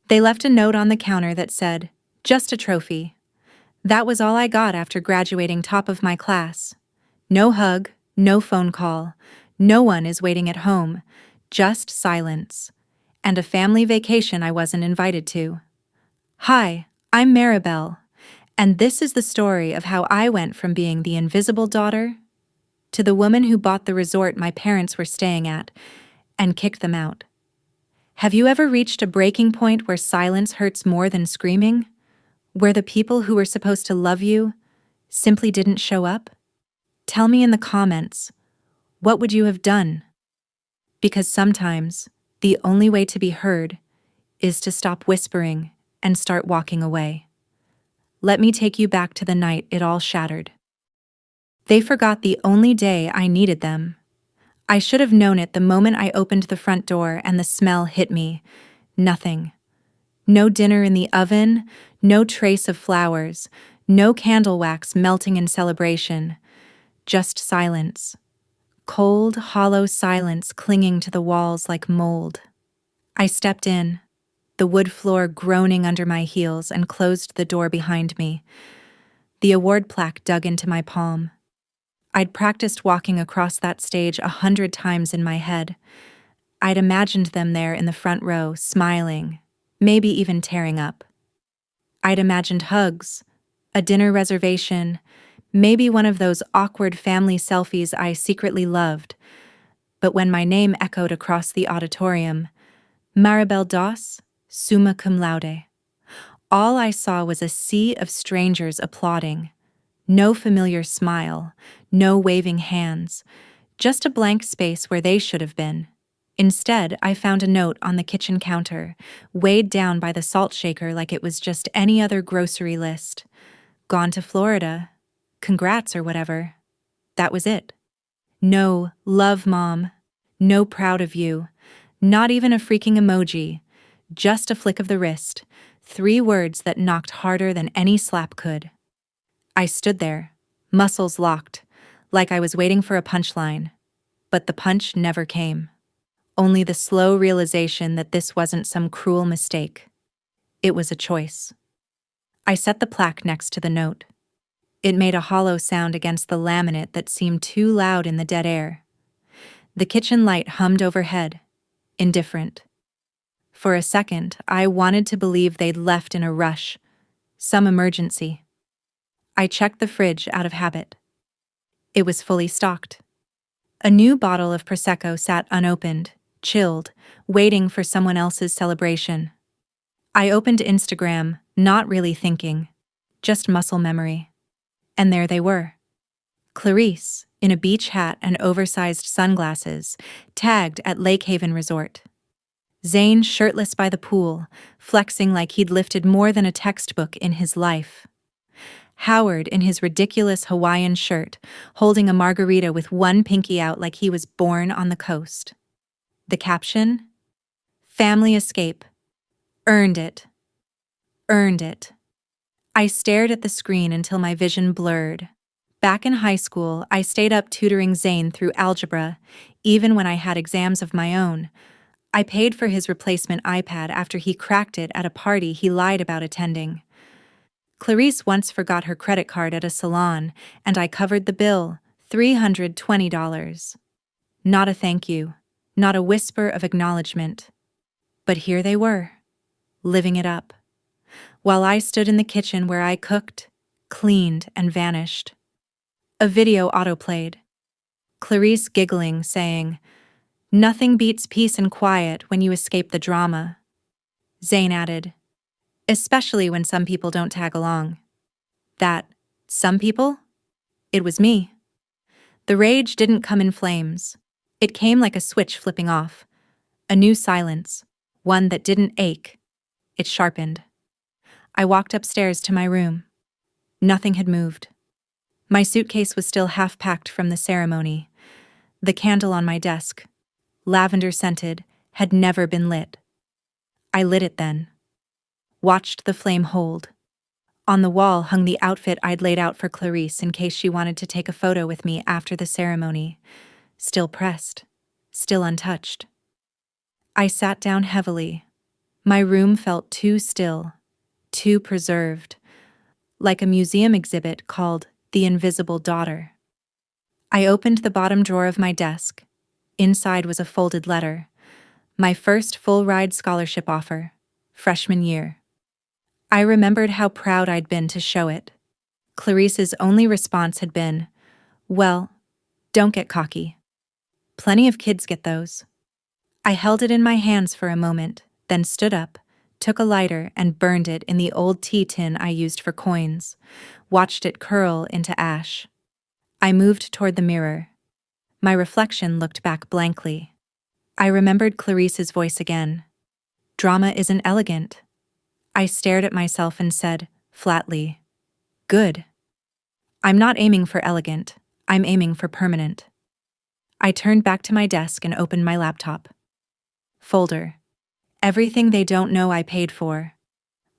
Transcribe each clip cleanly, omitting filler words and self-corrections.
They left a note on the counter that said, "Just a trophy." That was all I got after graduating top of my class. No hug, no phone call, no one is waiting at home, just silence. And a family vacation I wasn't invited to. Hi, I'm Maribel, and this is the story of how I went from being the invisible daughter to the woman who bought the resort my parents were staying at and kicked them out. Have you ever reached a breaking point where silence hurts more than screaming? Where the people who were supposed to love you simply didn't show up? Tell me in the comments, what would you have done? Because sometimes the only way to be heard is to stop whispering and start walking away. Let me take you back to the night it all shattered. They forgot the only day I needed them. I should have known it the moment I opened the front door and the smell hit me. Nothing. No dinner in the oven, no trace of flowers, no candle wax melting in celebration. Just silence. Cold, hollow silence clinging to the walls like mold. I stepped in, the wood floor groaning under my heels, and closed the door behind me. The award plaque dug into my palm. I'd practiced walking across that stage 100 times in my head. I'd imagined them there in the front row, smiling, maybe even tearing up. I'd imagined hugs, a dinner reservation, maybe one of those awkward family selfies I secretly loved. But when my name echoed across the auditorium, Maribel Doss, summa cum laude, all I saw was a sea of strangers applauding. No familiar smile, no waving hands, just a blank space where they should have been. Instead, I found a note on the kitchen counter, weighed down by the salt shaker like it was just any other grocery list. Gone to Florida. Congrats or whatever. That was it. No, love mom. No proud of you. Not even a freaking emoji. Just a flick of the wrist. 3 words that knocked harder than any slap could. I stood there, muscles locked, like I was waiting for a punchline. But the punch never came. Only the slow realization that this wasn't some cruel mistake. It was a choice. I set the plaque next to the note. It made a hollow sound against the laminate that seemed too loud in the dead air. The kitchen light hummed overhead, indifferent. For a second, I wanted to believe they'd left in a rush, some emergency. I checked the fridge out of habit. It was fully stocked. A new bottle of Prosecco sat unopened, chilled, waiting for someone else's celebration. I opened Instagram, not really thinking, just muscle memory. And there they were. Clarice, in a beach hat and oversized sunglasses, tagged at Lake Haven Resort. Zane shirtless by the pool, flexing like he'd lifted more than a textbook in his life. Howard in his ridiculous Hawaiian shirt, holding a margarita with one pinky out like he was born on the coast. The caption? Family escape. Earned it. Earned it. I stared at the screen until my vision blurred. Back in high school, I stayed up tutoring Zane through algebra, even when I had exams of my own. I paid for his replacement iPad after he cracked it at a party he lied about attending. Clarice once forgot her credit card at a salon, and I covered the bill, $320. Not a thank you, not a whisper of acknowledgement. But here they were, living it up, while I stood in the kitchen where I cooked, cleaned, and vanished. A video autoplayed. Clarice giggling, saying, "Nothing beats peace and quiet when you escape the drama." Zane added, "Especially when some people don't tag along." That, some people? It was me. The rage didn't come in flames. It came like a switch flipping off. A new silence, one that didn't ache. It sharpened. I walked upstairs to my room. Nothing had moved. My suitcase was still half-packed from the ceremony. The candle on my desk, lavender-scented, had never been lit. I lit it then. Watched the flame hold. On the wall hung the outfit I'd laid out for Clarice in case she wanted to take a photo with me after the ceremony. Still pressed, still untouched. I sat down heavily, My room felt too still, too preserved, like a museum exhibit called The Invisible Daughter. I opened the bottom drawer of my desk. Inside was a folded letter. My first full-ride scholarship offer, freshman year. I remembered how proud I'd been to show it. Clarice's only response had been, "Well, don't get cocky. Plenty of kids get those." I held it in my hands for a moment, then stood up, took a lighter and burned it in the old tea tin I used for coins, watched it curl into ash. I moved toward the mirror. My reflection looked back blankly. I remembered Clarice's voice again. "Drama isn't elegant." I stared at myself and said, flatly, "Good. I'm not aiming for elegant, I'm aiming for permanent." I turned back to my desk and opened my laptop. Folder. Everything they don't know I paid for.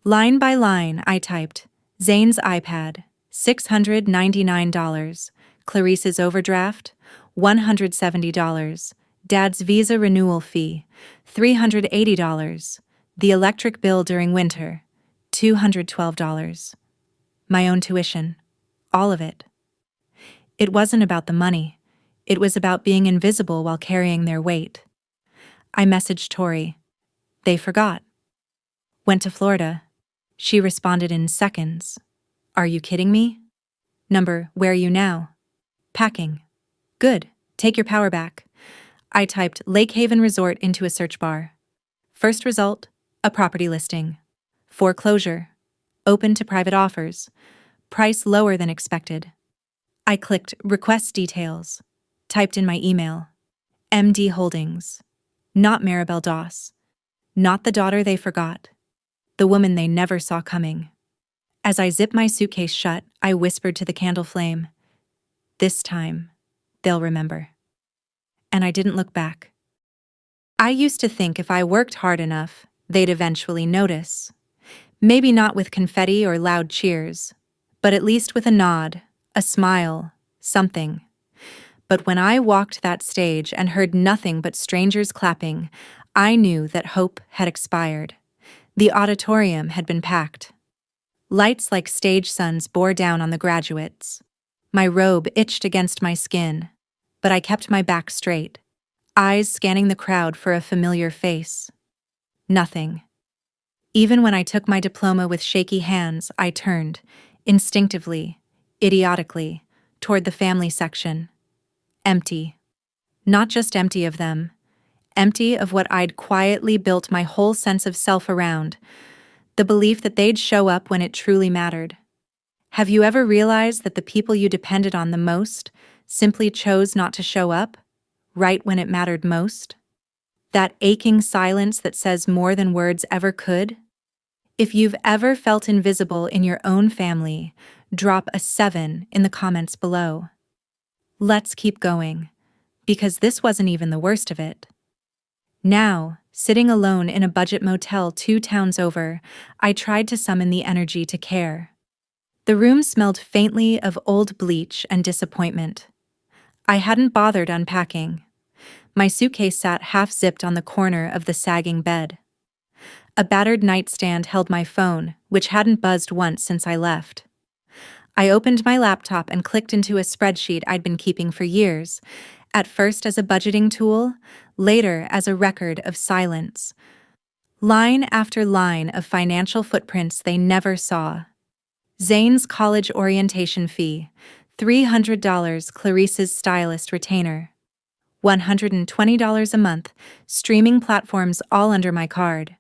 Line by line, I typed, Zane's iPad, $699. Clarice's overdraft, $170. Dad's visa renewal fee, $380. The electric bill during winter, $212. My own tuition. All of it. It wasn't about the money. It was about being invisible while carrying their weight. I messaged Tori. They forgot. Went to Florida. She responded in seconds. Are you kidding me? Number, where are you now? Packing. Good. Take your power back. I typed Lake Haven Resort into a search bar. First result, a property listing. Foreclosure. Open to private offers. Price lower than expected. I clicked Request Details. Typed in my email. MD Holdings. Not Maribel Doss. Not the daughter they forgot. The woman they never saw coming. As I zipped my suitcase shut, I whispered to the candle flame, "This time, they'll remember." And I didn't look back. I used to think if I worked hard enough, they'd eventually notice. Maybe not with confetti or loud cheers, but at least with a nod, a smile, something. But when I walked that stage and heard nothing but strangers clapping, I knew that hope had expired. The auditorium had been packed. Lights like stage suns bore down on the graduates. My robe itched against my skin, but I kept my back straight, eyes scanning the crowd for a familiar face. Nothing. Even when I took my diploma with shaky hands, I turned, instinctively, idiotically, toward the family section. Empty. Not just empty of them. Empty of what I'd quietly built my whole sense of self around, the belief that they'd show up when it truly mattered. Have you ever realized that the people you depended on the most simply chose not to show up, right when it mattered most? That aching silence that says more than words ever could? If you've ever felt invisible in your own family, drop a 7 in the comments below. Let's keep going, because this wasn't even the worst of it. Now, sitting alone in a budget motel 2 towns over, I tried to summon the energy to care. The room smelled faintly of old bleach and disappointment. I hadn't bothered unpacking. My suitcase sat half-zipped on the corner of the sagging bed. A battered nightstand held my phone, which hadn't buzzed once since I left. I opened my laptop and clicked into a spreadsheet I'd been keeping for years, at first as a budgeting tool, later as a record of silence. Line after line of financial footprints they never saw. Zane's college orientation fee, $300 Clarice's stylist retainer, $120 a month, streaming platforms all under my card.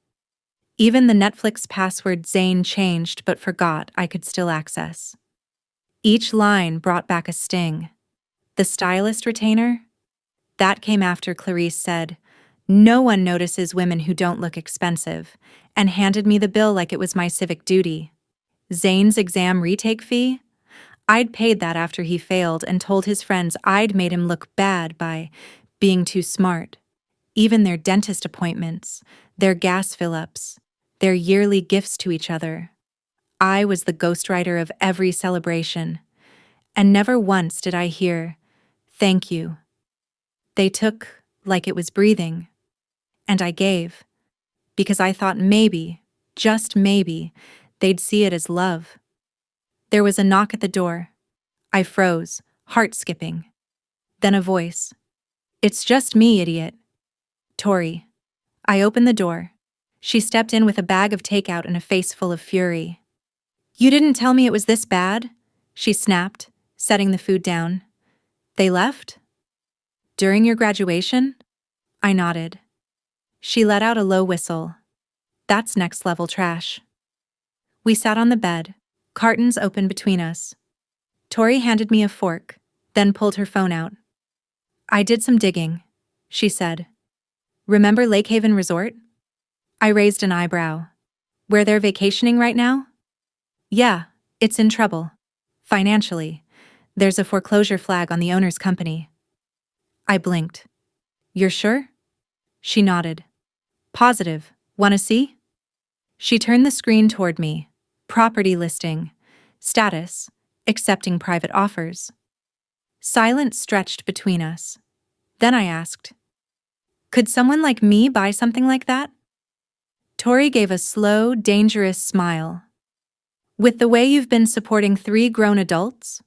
Even the Netflix password Zane changed but forgot I could still access. Each line brought back a sting. The stylist retainer? That came after Clarice said, "No one notices women who don't look expensive," and handed me the bill like it was my civic duty. Zane's exam retake fee? I'd paid that after he failed and told his friends I'd made him look bad by being too smart. Even their dentist appointments, their gas fill-ups, their yearly gifts to each other. I was the ghostwriter of every celebration, and never once did I hear, "Thank you." They took like it was breathing, and I gave, because I thought maybe, just maybe, they'd see it as love. There was a knock at the door. I froze, heart skipping. Then a voice. "It's just me, idiot." Tori. I opened the door. She stepped in with a bag of takeout and a face full of fury. "You didn't tell me it was this bad?" she snapped, setting the food down. "They left? During your graduation?" I nodded. She let out a low whistle. "That's next level trash." We sat on the bed, cartons open between us. Tori handed me a fork, then pulled her phone out. "I did some digging," she said. "Remember Lake Haven Resort?" I raised an eyebrow. "Where they're vacationing right now?" "Yeah, it's in trouble. Financially. There's a foreclosure flag on the owner's company." I blinked. "You're sure?" She nodded. "Positive. Wanna see?" She turned the screen toward me. Property listing. Status. Accepting private offers. Silence stretched between us. Then I asked, "Could someone like me buy something like that?" Tori gave a slow, dangerous smile. "With the way you've been supporting 3 grown adults?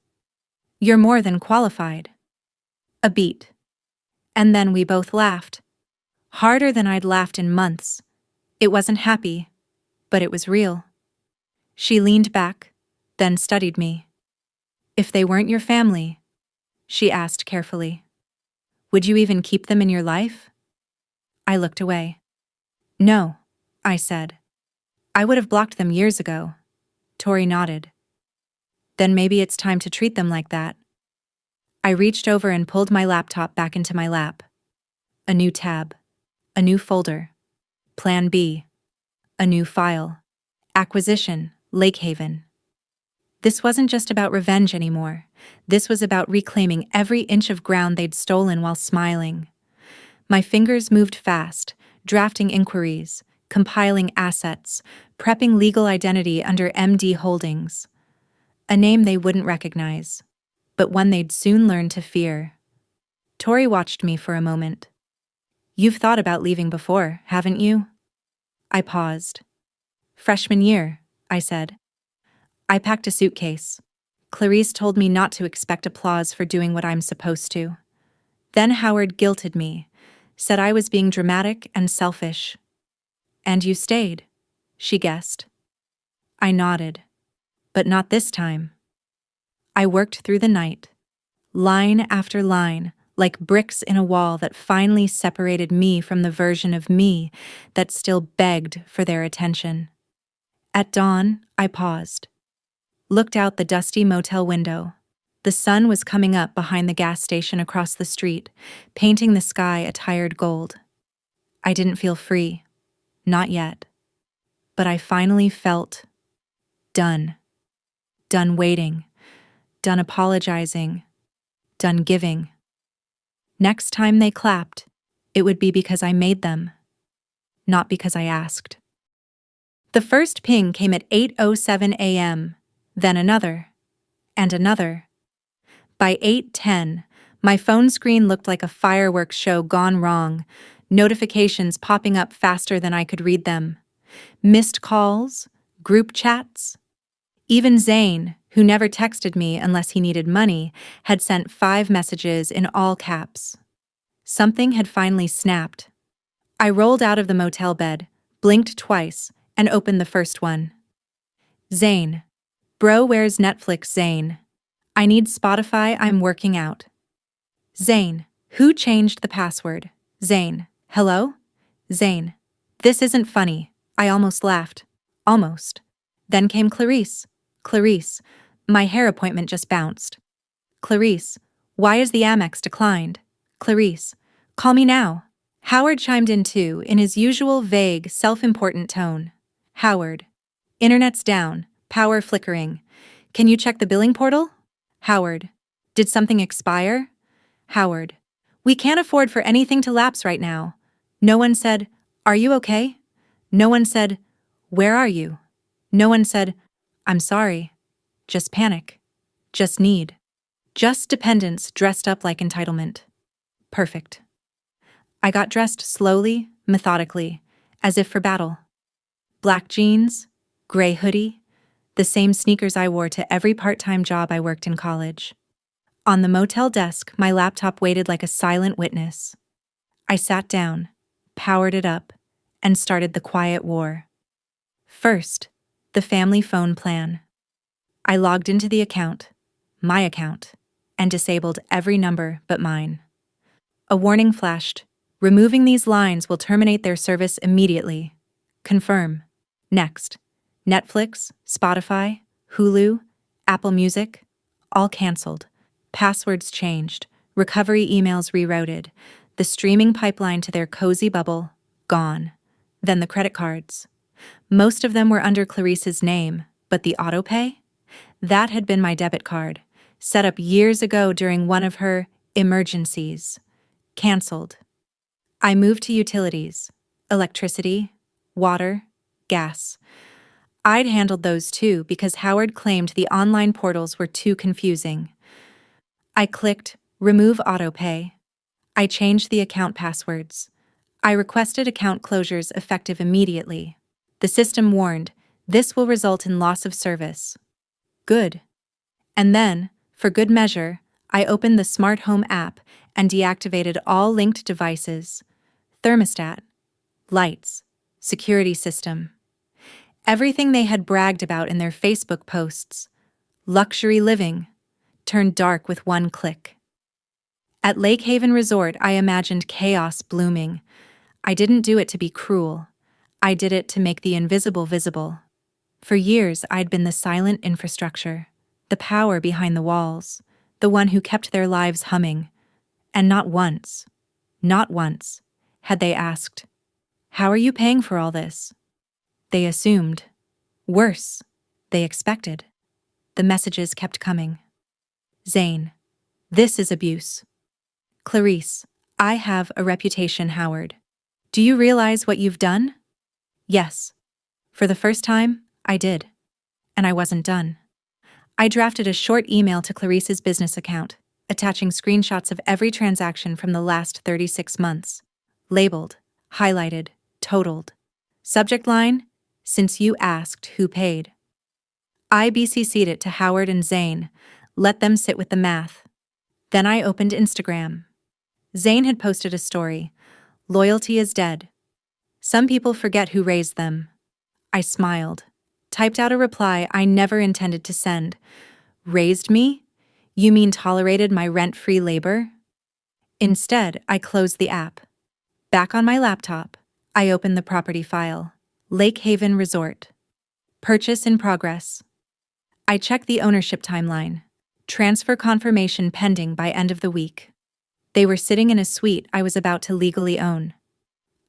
You're more than qualified." A beat. And then we both laughed. Harder than I'd laughed in months. It wasn't happy, but it was real. She leaned back, then studied me. "If they weren't your family," she asked carefully, "would you even keep them in your life?" I looked away. "No," I said. "I would have blocked them years ago." Tori nodded. "Then maybe it's time to treat them like that." I reached over and pulled my laptop back into my lap. A new tab. A new folder. Plan B. A new file. Acquisition, Lake Haven. This wasn't just about revenge anymore. This was about reclaiming every inch of ground they'd stolen while smiling. My fingers moved fast, drafting inquiries, compiling assets, prepping legal identity under MD Holdings. A name they wouldn't recognize, but one they'd soon learn to fear. Tori watched me for a moment. "You've thought about leaving before, haven't you?" I paused. "Freshman year," I said. "I packed a suitcase. Clarice told me not to expect applause for doing what I'm supposed to. Then Howard guilted me, said I was being dramatic and selfish." "And you stayed," she guessed. I nodded. "But not this time." I worked through the night, line after line, like bricks in a wall that finally separated me from the version of me that still begged for their attention. At dawn, I paused, looked out the dusty motel window. The sun was coming up behind the gas station across the street, painting the sky a tired gold. I didn't feel free. Not yet. But I finally felt done. Done waiting. Done apologizing. Done giving. Next time they clapped, it would be because I made them, not because I asked. The first ping came at 8:07 a.m., then another, and another. By 8:10, my phone screen looked like a fireworks show gone wrong, notifications popping up faster than I could read them. Missed calls, group chats. Even Zane, who never texted me unless he needed money, had sent 5 messages in all caps. Something had finally snapped. I rolled out of the motel bed, blinked twice, and opened the first one. "Zane. Bro, where's Netflix, Zane? I need Spotify, I'm working out." "Zane. Who changed the password? Zane. Hello? Zane. This isn't funny." I almost laughed. Almost. Then came Clarice. "Clarice. My hair appointment just bounced." "Clarice. Why is the Amex declined?" "Clarice. Call me now." Howard chimed in too, in his usual vague, self-important tone. "Howard. Internet's down. Power flickering. Can you check the billing portal?" Howard. "Did something expire?" Howard. "We can't afford for anything to lapse right now." No one said, "Are you okay?" No one said, "Where are you?" No one said, "I'm sorry." Just panic. Just need. Just dependence dressed up like entitlement. Perfect. I got dressed slowly, methodically, as if for battle. Black jeans, gray hoodie, the same sneakers I wore to every part-time job I worked in college. On the motel desk, my laptop waited like a silent witness. I sat down, powered it up, and started the quiet war. First, the family phone plan. I logged into the account, my account, and disabled every number but mine. A warning flashed. Removing these lines will terminate their service immediately. Confirm. Next. Netflix, Spotify, Hulu, Apple Music, all canceled. Passwords changed. Recovery emails rerouted. The streaming pipeline to their cozy bubble, gone. Then the credit cards. Most of them were under Clarice's name, but the autopay? That had been my debit card, set up years ago during one of her emergencies. Canceled. I moved to utilities, electricity, water, gas. I'd handled those too because Howard claimed the online portals were too confusing. I clicked Remove Autopay. I changed the account passwords. I requested account closures effective immediately. The system warned, this will result in loss of service. Good. And then, for good measure, I opened the Smart Home app and deactivated all linked devices. Thermostat, lights, security system. Everything they had bragged about in their Facebook posts, luxury living, turned dark with one click. At Lake Haven Resort, I imagined chaos blooming. I didn't do it to be cruel. I did it to make the invisible visible. For years, I'd been the silent infrastructure, the power behind the walls, the one who kept their lives humming. And not once, had they asked, "How are you paying for all this?" They assumed. Worse, they expected. The messages kept coming. Zane, this is abuse. Clarice, I have a reputation, Howard. Do you realize what you've done? Yes. For the first time, I did. And I wasn't done. I drafted a short email to Clarice's business account, attaching screenshots of every transaction from the last 36 months. Labeled, highlighted, totaled. Subject line, since you asked who paid. I BCC'd it to Howard and Zane, let them sit with the math. Then I opened Instagram. Zane had posted a story, "Loyalty is dead. Some people forget who raised them." I smiled, typed out a reply I never intended to send. Raised me? You mean tolerated my rent-free labor? Instead, I closed the app. Back on my laptop, I opened the property file. Lake Haven Resort. Purchase in progress. I checked the ownership timeline. Transfer confirmation pending by end of the week. They were sitting in a suite I was about to legally own.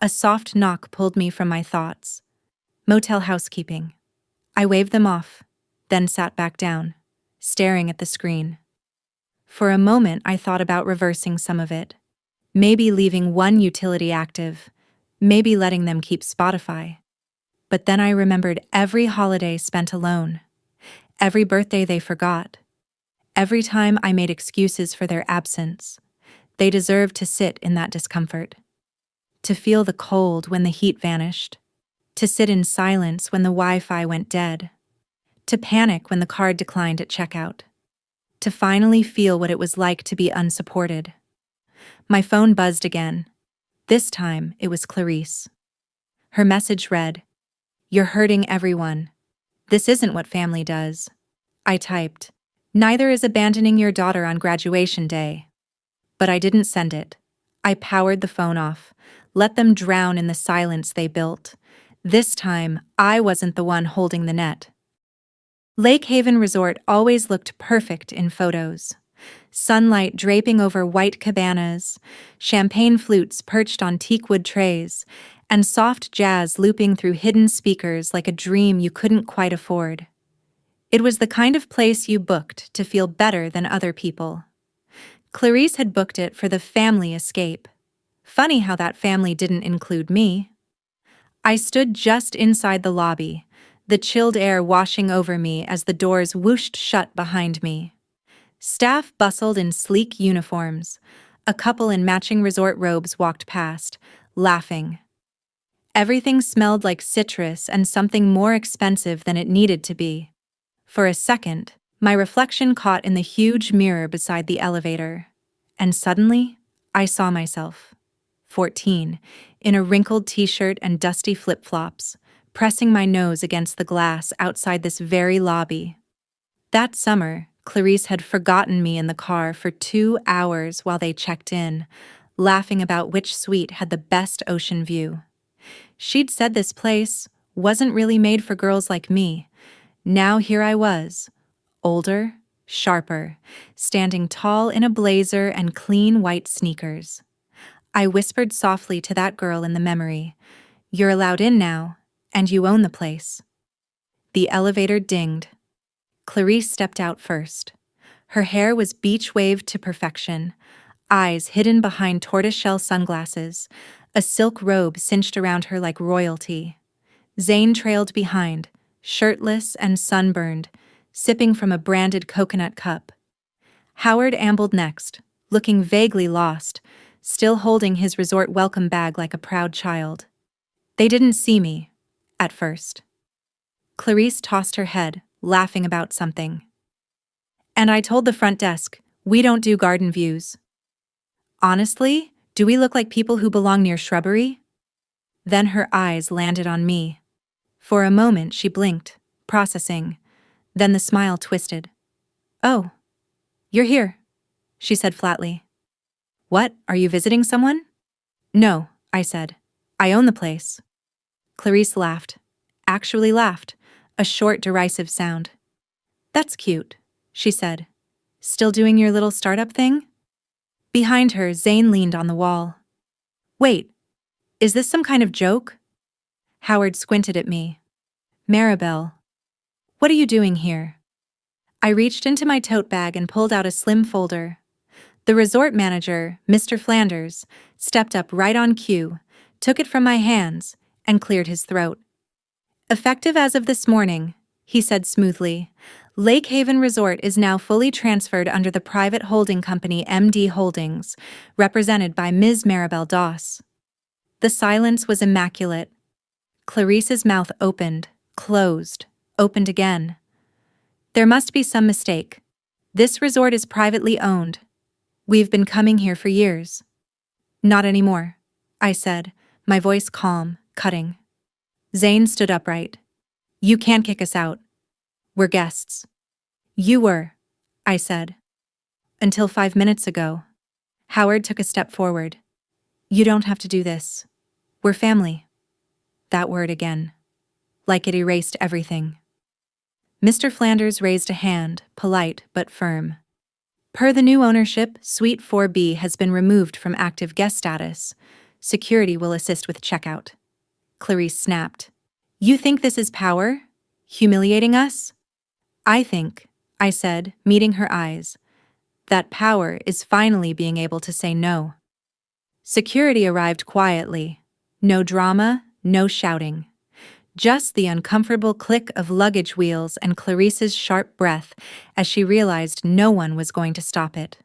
A soft knock pulled me from my thoughts. Motel housekeeping. I waved them off, then sat back down, staring at the screen. For a moment, I thought about reversing some of it. Maybe leaving one utility active, maybe letting them keep Spotify. But then I remembered every holiday spent alone, every birthday they forgot, every time I made excuses for their absence. They deserved to sit in that discomfort, to feel the cold when the heat vanished, to sit in silence when the Wi-Fi went dead, to panic when the card declined at checkout, to finally feel what it was like to be unsupported. My phone buzzed again. This time, it was Clarice. Her message read, "You're hurting everyone. This isn't what family does." I typed, "Neither is abandoning your daughter on graduation day." But I didn't send it. I powered the phone off, let them drown in the silence they built. This time, I wasn't the one holding the net. Lake Haven Resort always looked perfect in photos. Sunlight draping over white cabanas, champagne flutes perched on teakwood trays, and soft jazz looping through hidden speakers like a dream you couldn't quite afford. It was the kind of place you booked to feel better than other people. Clarice had booked it for the family escape. Funny how that family didn't include me. I stood just inside the lobby, the chilled air washing over me as the doors whooshed shut behind me. Staff bustled in sleek uniforms. A couple in matching resort robes walked past, laughing. Everything smelled like citrus and something more expensive than it needed to be. For a second, my reflection caught in the huge mirror beside the elevator. And suddenly, I saw myself, 14, in a wrinkled t-shirt and dusty flip-flops, pressing my nose against the glass outside this very lobby. That summer, Clarice had forgotten me in the car for 2 hours while they checked in, laughing about which suite had the best ocean view. She'd said this place wasn't really made for girls like me. Now here I was, older, sharper, standing tall in a blazer and clean white sneakers. I whispered softly to that girl in the memory, "You're allowed in now, and you own the place." The elevator dinged. Clarice stepped out first. Her hair was beach-waved to perfection, eyes hidden behind tortoiseshell sunglasses, a silk robe cinched around her like royalty. Zane trailed behind, shirtless and sunburned, sipping from a branded coconut cup. Howard ambled next, looking vaguely lost, still holding his resort welcome bag like a proud child. They didn't see me, at first. Clarice tossed her head, laughing about something. And I told the front desk, we don't do garden views. Honestly, do we look like people who belong near shrubbery? Then her eyes landed on me. For a moment she blinked, processing. Then the smile twisted. "Oh, you're here," she said flatly. "What, are you visiting someone?" "No," I said. "I own the place." Clarice laughed. Actually laughed, a short derisive sound. "That's cute," she said. "Still doing your little startup thing?" Behind her, Zane leaned on the wall. "Wait, is this some kind of joke?" Howard squinted at me. "Maribel, what are you doing here?" I reached into my tote bag and pulled out a slim folder. The resort manager, Mr. Flanders, stepped up right on cue, took it from my hands, and cleared his throat. "Effective as of this morning," he said smoothly, "Lake Haven Resort is now fully transferred under the private holding company MD Holdings, represented by Ms. Maribel Doss." The silence was immaculate. Clarice's mouth opened, closed, opened again. "There must be some mistake. This resort is privately owned. We've been coming here for years." "Not anymore," I said, my voice calm, cutting. Zane stood upright. "You can't kick us out. We're guests." "You were," I said. "Until 5 minutes ago." Howard took a step forward. "You don't have to do this. We're family." That word again. Like it erased everything. Mr. Flanders raised a hand, polite but firm. "Per the new ownership, Suite 4B has been removed from active guest status. Security will assist with checkout." Clarice snapped. "You think this is power? Humiliating us?" "I think," I said, meeting her eyes, "that power is finally being able to say no." Security arrived quietly. No drama, no shouting. Just the uncomfortable click of luggage wheels and Clarice's sharp breath as she realized no one was going to stop it.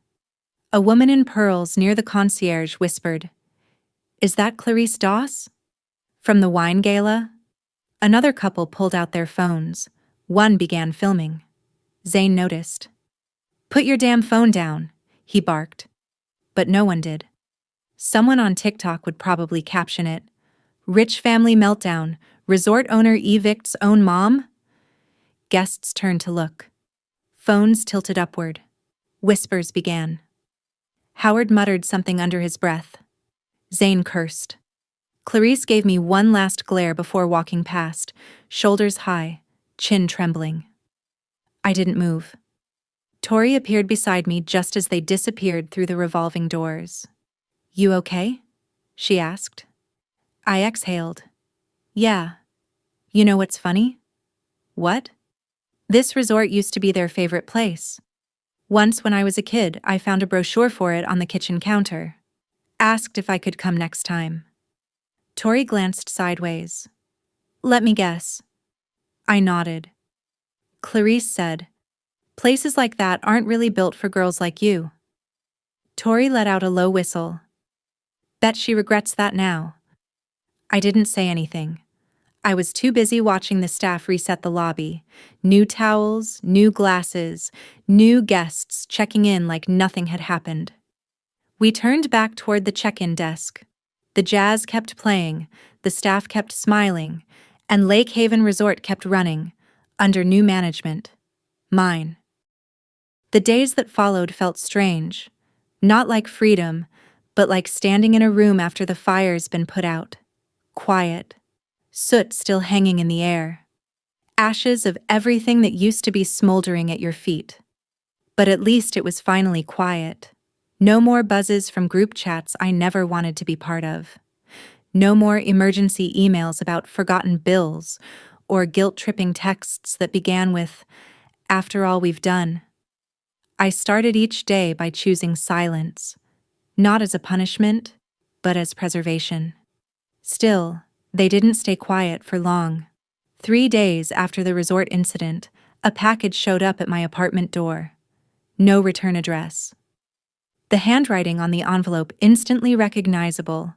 A woman in pearls near the concierge whispered, "Is that Clarice Doss? From the wine gala?" Another couple pulled out their phones. One began filming. Zane noticed. "Put your damn phone down," he barked. But no one did. Someone on TikTok would probably caption it, "Rich family meltdown, resort owner evicts own mom?" Guests turned to look. Phones tilted upward. Whispers began. Howard muttered something under his breath. Zane cursed. Clarice gave me one last glare before walking past, shoulders high, chin trembling. I didn't move. Tori appeared beside me just as they disappeared through the revolving doors. "You okay?" she asked. I exhaled. "Yeah. You know what's funny?" "What?" "This resort used to be their favorite place. Once when I was a kid, I found a brochure for it on the kitchen counter. Asked if I could come next time." Tori glanced sideways. "Let me guess." I nodded. Clarice said, "Places like that aren't really built for girls like you." Tori let out a low whistle. "Bet she regrets that now." I didn't say anything. I was too busy watching the staff reset the lobby. New towels, new glasses, new guests checking in like nothing had happened. We turned back toward the check-in desk. The jazz kept playing, the staff kept smiling, and Lake Haven Resort kept running, under new management. Mine. The days that followed felt strange. Not like freedom, but like standing in a room after the fire's been put out. Quiet. Soot still hanging in the air. Ashes of everything that used to be smoldering at your feet. But at least it was finally quiet. No more buzzes from group chats I never wanted to be part of. No more emergency emails about forgotten bills or guilt-tripping texts that began with, "After all we've done." I started each day by choosing silence, not as a punishment, but as preservation. Still, they didn't stay quiet for long. 3 days after the resort incident, a package showed up at my apartment door. No return address. The handwriting on the envelope instantly recognizable,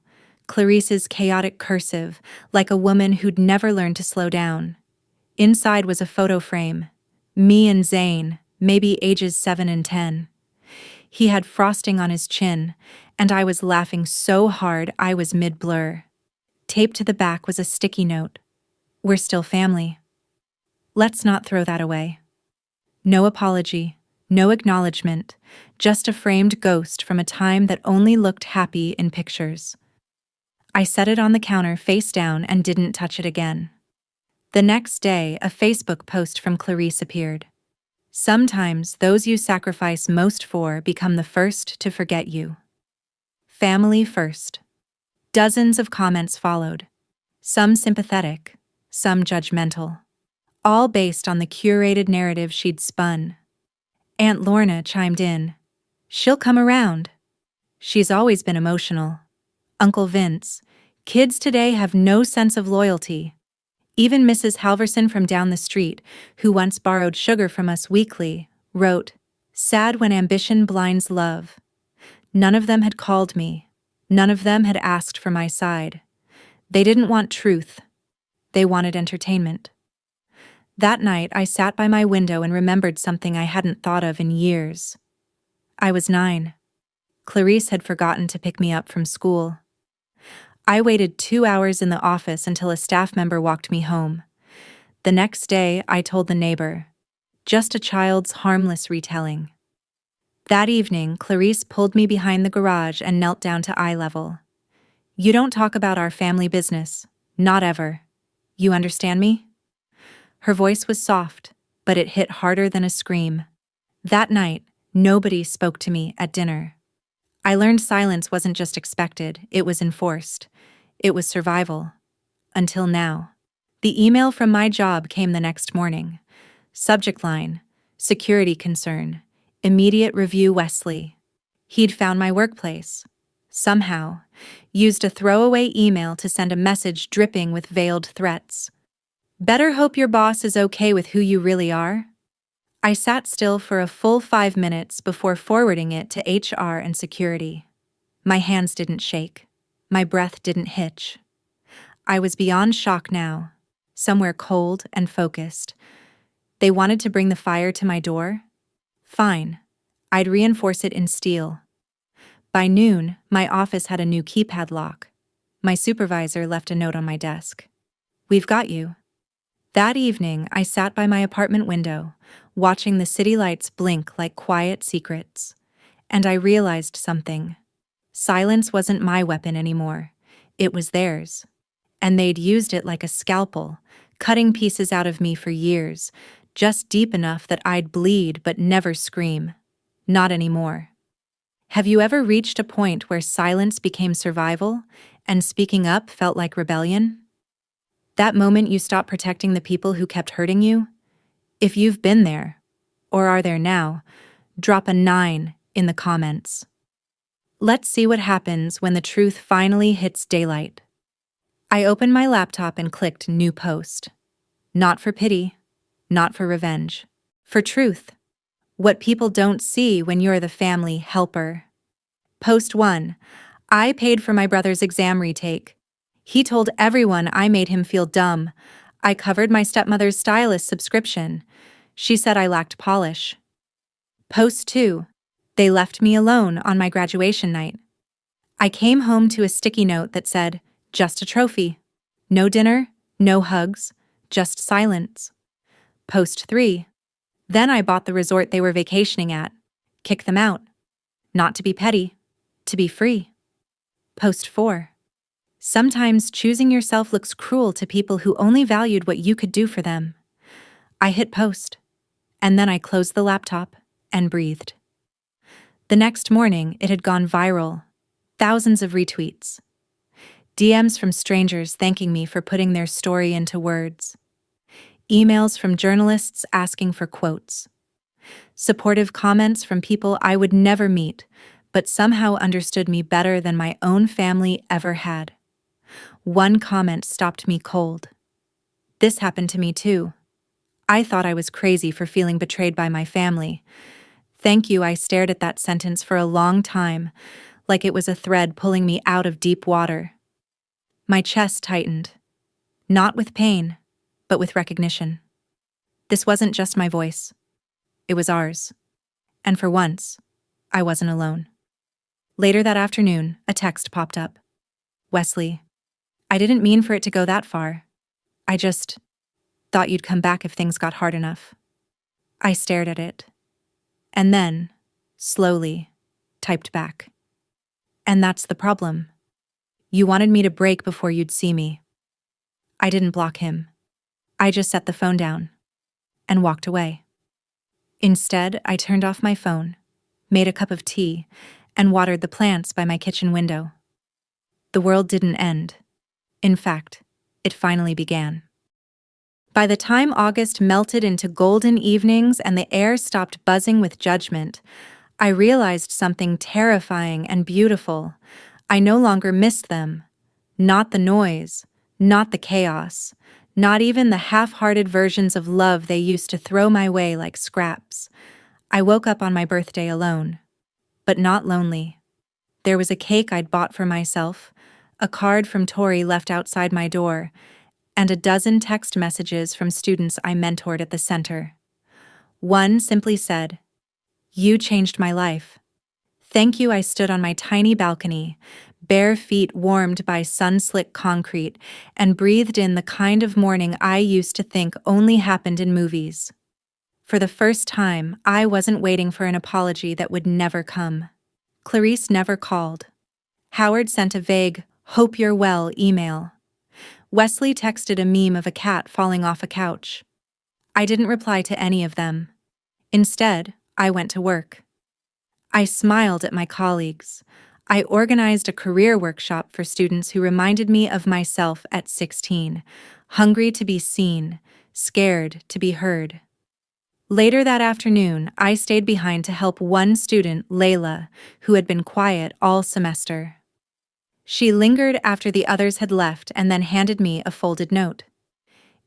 Clarice's chaotic cursive, like a woman who'd never learned to slow down. Inside was a photo frame. Me and Zane, maybe ages 7 and 10. He had frosting on his chin, and I was laughing so hard I was mid-blur. Taped to the back was a sticky note. "We're still family. Let's not throw that away." No apology, no acknowledgement, just a framed ghost from a time that only looked happy in pictures. I set it on the counter face down and didn't touch it again. The next day, a Facebook post from Clarice appeared. "Sometimes those you sacrifice most for become the first to forget you. Family first." Dozens of comments followed, some sympathetic, some judgmental, all based on the curated narrative she'd spun. Aunt Lorna chimed in, "She'll come around. She's always been emotional." Uncle Vince, "Kids today have no sense of loyalty." Even Mrs. Halverson from down the street, who once borrowed sugar from us weekly, wrote, "Sad when ambition blinds love." None of them had called me. None of them had asked for my side. They didn't want truth. They wanted entertainment. That night, I sat by my window and remembered something I hadn't thought of in years. I was 9. Clarice had forgotten to pick me up from school. I waited 2 hours in the office until a staff member walked me home. The next day, I told the neighbor, just a child's harmless retelling. That evening, Clarice pulled me behind the garage and knelt down to eye level. "You don't talk about our family business. Not ever. You understand me?" Her voice was soft, but it hit harder than a scream. That night, nobody spoke to me at dinner. I learned silence wasn't just expected, it was enforced. It was survival. Until now. The email from my job came the next morning. Subject line, "Security concern. Immediate review Wesley." He'd found my workplace. Somehow. Used a throwaway email to send a message dripping with veiled threats. "Better hope your boss is okay with who you really are." I sat still for a full 5 minutes before forwarding it to HR and security. My hands didn't shake. My breath didn't hitch. I was beyond shock now, somewhere cold and focused. They wanted to bring the fire to my door? Fine. I'd reinforce it in steel. By noon, my office had a new keypad lock. My supervisor left a note on my desk. "We've got you." That evening, I sat by my apartment window, watching the city lights blink like quiet secrets. And I realized something. Silence wasn't my weapon anymore. It was theirs. And they'd used it like a scalpel, cutting pieces out of me for years, just deep enough that I'd bleed but never scream. Not anymore. Have you ever reached a point where silence became survival, and speaking up felt like rebellion? That moment you stopped protecting the people who kept hurting you? If you've been there, or are there now, drop a 9 in the comments. Let's see what happens when the truth finally hits daylight. I opened my laptop and clicked New Post. Not for pity, not for revenge. For truth. What people don't see when you're the family helper. Post 1. I paid for my brother's exam retake. He told everyone I made him feel dumb. I covered my stepmother's stylist subscription. She said I lacked polish. Post 2. They left me alone on my graduation night. I came home to a sticky note that said, "Just a trophy. No dinner, no hugs, just silence." Post 3. Then I bought the resort they were vacationing at. Kick them out. Not to be petty, to be free. Post 4. Sometimes choosing yourself looks cruel to people who only valued what you could do for them. I hit post, and then I closed the laptop and breathed. The next morning, it had gone viral. Thousands of retweets. DMs from strangers thanking me for putting their story into words. Emails from journalists asking for quotes. Supportive comments from people I would never meet, but somehow understood me better than my own family ever had. One comment stopped me cold. This happened to me too. I thought I was crazy for feeling betrayed by my family. Thank you. I stared at that sentence for a long time, like it was a thread pulling me out of deep water. My chest tightened, not with pain, but with recognition. This wasn't just my voice. It was ours. And for once, I wasn't alone. Later that afternoon, a text popped up. "Wesley, I didn't mean for it to go that far. I just thought you'd come back if things got hard enough." I stared at it, and then, slowly, typed back. "And that's the problem. You wanted me to break before you'd see me." I didn't block him. I just set the phone down and walked away. Instead, I turned off my phone, made a cup of tea, and watered the plants by my kitchen window. The world didn't end. In fact, it finally began. By the time August melted into golden evenings and the air stopped buzzing with judgment, I realized something terrifying and beautiful. I no longer missed them. Not the noise, not the chaos, not even the half-hearted versions of love they used to throw my way like scraps. I woke up on my birthday alone, but not lonely. There was a cake I'd bought for myself, a card from Tori left outside my door, and a dozen text messages from students I mentored at the center. One simply said, "You changed my life. Thank you." I stood on my tiny balcony, bare feet warmed by sun-slick concrete, and breathed in the kind of morning I used to think only happened in movies. For the first time, I wasn't waiting for an apology that would never come. Clarice never called. Howard sent a vague, "Hope you're well" email. Wesley texted a meme of a cat falling off a couch. I didn't reply to any of them. Instead, I went to work. I smiled at my colleagues. I organized a career workshop for students who reminded me of myself at 16, hungry to be seen, scared to be heard. Later that afternoon, I stayed behind to help one student, Layla, who had been quiet all semester. She lingered after the others had left and then handed me a folded note.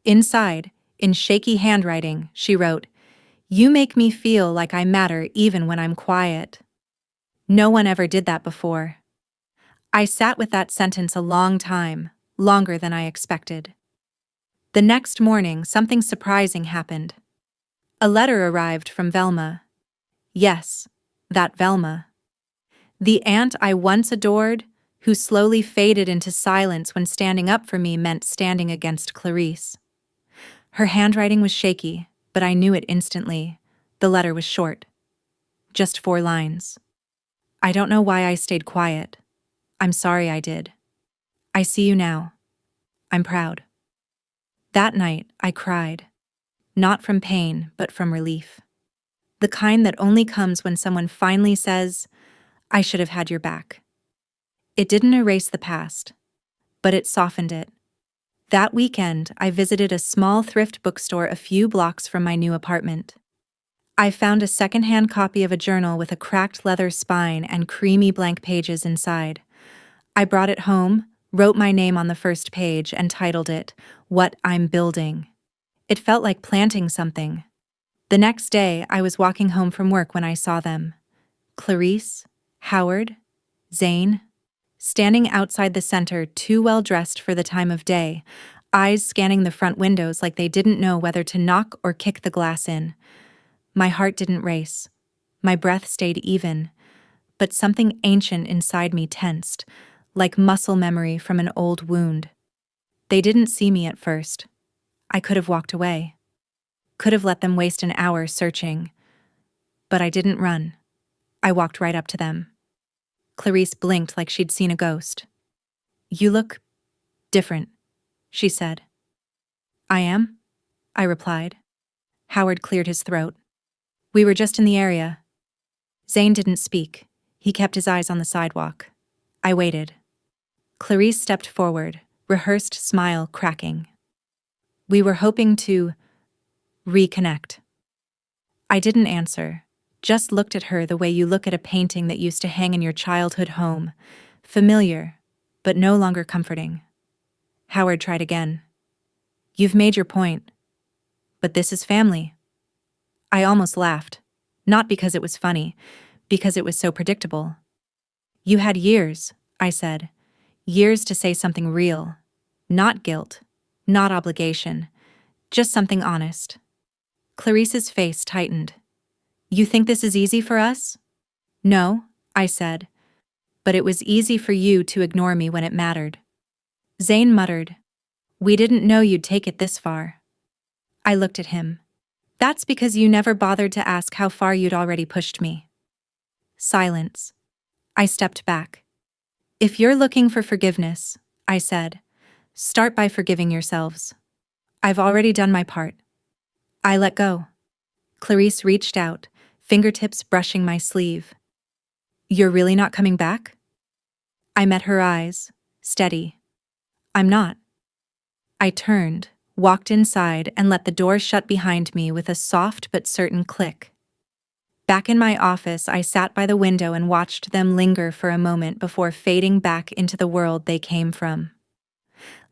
Inside, in shaky handwriting, she wrote, "You make me feel like I matter even when I'm quiet." No one ever did that before. I sat with that sentence a long time, longer than I expected. The next morning, something surprising happened. A letter arrived from Velma. Yes, that Velma. The aunt I once adored, who slowly faded into silence when standing up for me meant standing against Clarice. Her handwriting was shaky, but I knew it instantly. The letter was short. Just 4 lines. "I don't know why I stayed quiet. I'm sorry I did. I see you now. I'm proud." That night, I cried. Not from pain, but from relief. The kind that only comes when someone finally says, "I should have had your back." It didn't erase the past, but it softened it. That weekend, I visited a small thrift bookstore a few blocks from my new apartment. I found a secondhand copy of a journal with a cracked leather spine and creamy blank pages inside. I brought it home, wrote my name on the first page, and titled it, "What I'm Building." It felt like planting something. The next day, I was walking home from work when I saw them. Clarice, Howard, Zane, standing outside the center, too well dressed for the time of day, eyes scanning the front windows like they didn't know whether to knock or kick the glass in. My heart didn't race. My breath stayed even, but something ancient inside me tensed, like muscle memory from an old wound. They didn't see me at first. I could have walked away. Could have let them waste an hour searching. But I didn't run. I walked right up to them. Clarice blinked like she'd seen a ghost. "You look different," she said. "I am?" I replied. Howard cleared his throat. "We were just in the area." Zane didn't speak. He kept his eyes on the sidewalk. I waited. Clarice stepped forward, rehearsed smile cracking. "We were hoping to reconnect." I didn't answer, just looked at her the way you look at a painting that used to hang in your childhood home, familiar, but no longer comforting. Howard tried again. "You've made your point. But this is family." I almost laughed, not because it was funny, because it was so predictable. "You had years," I said. "Years to say something real. Not guilt, not obligation, just something honest." Clarice's face tightened. "You think this is easy for us?" "No," I said. "But it was easy for you to ignore me when it mattered." Zane muttered, "We didn't know you'd take it this far." I looked at him. "That's because you never bothered to ask how far you'd already pushed me." Silence. I stepped back. "If you're looking for forgiveness," I said, "start by forgiving yourselves. I've already done my part." I let go. Clarice reached out, fingertips brushing my sleeve. "You're really not coming back?" I met her eyes, steady. "I'm not." I turned, walked inside, and let the door shut behind me with a soft but certain click. Back in my office, I sat by the window and watched them linger for a moment before fading back into the world they came from.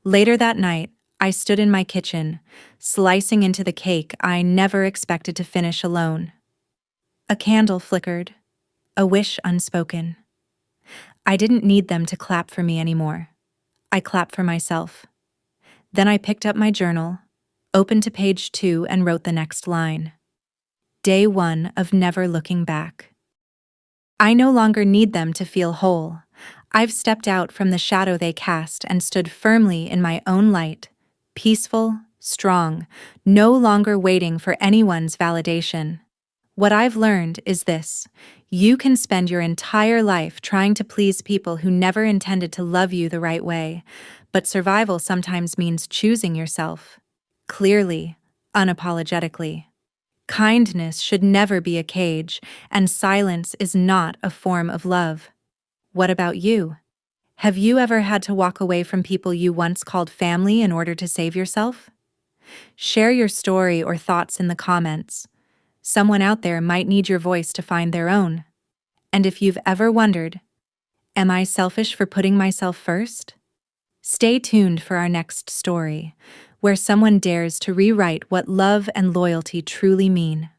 Later that night, I stood in my kitchen, slicing into the cake I never expected to finish alone. A candle flickered, a wish unspoken. I didn't need them to clap for me anymore. I clapped for myself. Then I picked up my journal, opened to page 2, and wrote the next line. Day 1 of never looking back. I no longer need them to feel whole. I've stepped out from the shadow they cast and stood firmly in my own light, peaceful, strong, no longer waiting for anyone's validation. What I've learned is this: you can spend your entire life trying to please people who never intended to love you the right way, but survival sometimes means choosing yourself. Clearly, unapologetically. Kindness should never be a cage, and silence is not a form of love. What about you? Have you ever had to walk away from people you once called family in order to save yourself? Share your story or thoughts in the comments. Someone out there might need your voice to find their own. And if you've ever wondered, am I selfish for putting myself first? Stay tuned for our next story, where someone dares to rewrite what love and loyalty truly mean.